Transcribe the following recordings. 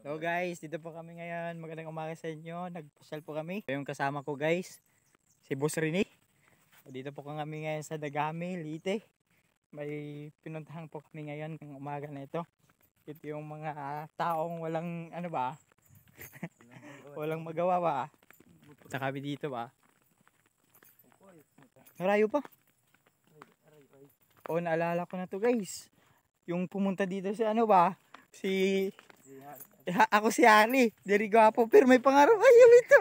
So guys, dito po kami ngayon. Magandang umaga sa inyo. Nagpasyal po kami. Yung kasama ko guys, si Boss Rene. Dito po kami ngayon sa Dagami, Leyte. May pinuntahan po kami ngayon ng umaga na ito. Ito yung mga taong walang ano ba? Walang magawa ba? Sa kami dito ba? Narayo pa? O naalala ko na to guys. Yung pumunta dito si ano ba? Ako si Ali. Dari gwapo pero may pangarap. Ay, yun ito.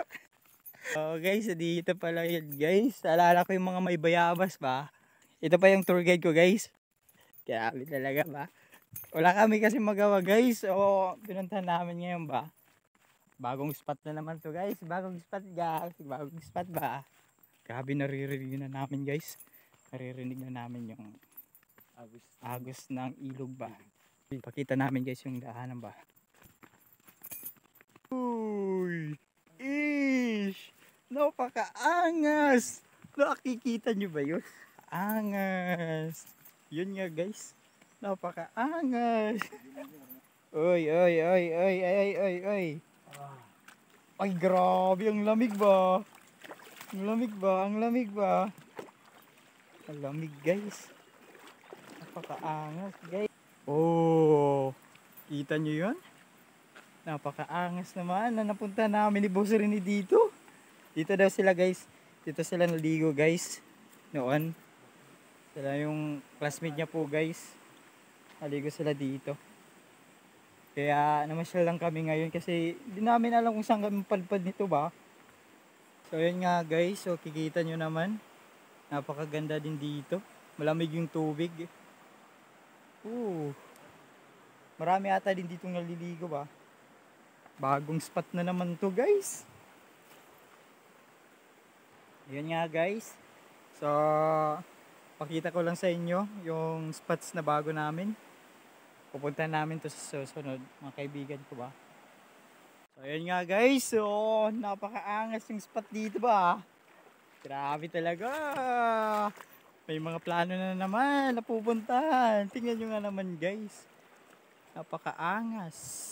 Oh guys, dito pala yun guys. Alala ko yung mga may bayabas ba. Ito pa yung tour guide ko guys. Grabe talaga ba. Wala kami kasi magawa guys. O pinuntahan namin ngayon ba. Bagong spot na naman to guys. Bagong spot guys. Bagong spot ba. Grabe naririnig na namin guys. Naririnig na namin yung agos ng ilog ba. Pakita namin guys yung daanan ba. Uy! Ish! Napakaangas! Nakikita nyo ba yun? Angas! Yun nga guys. Napakaangas! Uy! Uy! Uy! Uy! Uy! Uy! Uy! Ay grabe! Ang lamig ba? Ang lamig ba? Ang lamig ba? Ang lamig guys. Napakaangas guys. Oh! Kita nyo yun? Napakaangas naman na napunta namin ni Boss Rene dito. Dito daw sila guys. Dito sila naligo guys. Noon. Sila yung classmate niya po guys. Naligo sila dito. Kaya namasyal lang kami ngayon kasi hindi namin alam kung saan kami padpad nito ba. So yun nga guys. So kikita nyo naman. Napakaganda din dito. Malamig yung tubig. Marami ata din dito naliligo ba. Bagong spot na naman to guys. Yun nga guys. So pakita ko lang sa inyo yung spots na bago namin. Pupunta namin to sa susunod mga kaibigan ko ba. So yun nga guys. So napakaangas yung spot dito ba. Grabe talaga. May mga plano na naman na pupuntahan. Tingnan nyo nga naman guys. Napakaangas.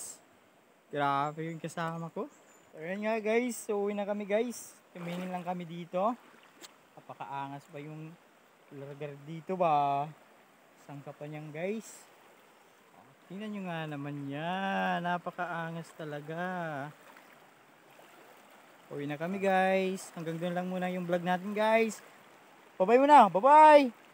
Grabe yung kasama ko. So yun nga guys, so uwi na kami guys. Tumingin lang kami dito. Napakaangas ba yung lugar dito ba? Sangka pa niyan guys. Tingnan nyo nga naman yan. Napakaangas talaga. Uwi na kami guys. Hanggang doon lang muna yung vlog natin guys. Bye bye muna. Bye bye.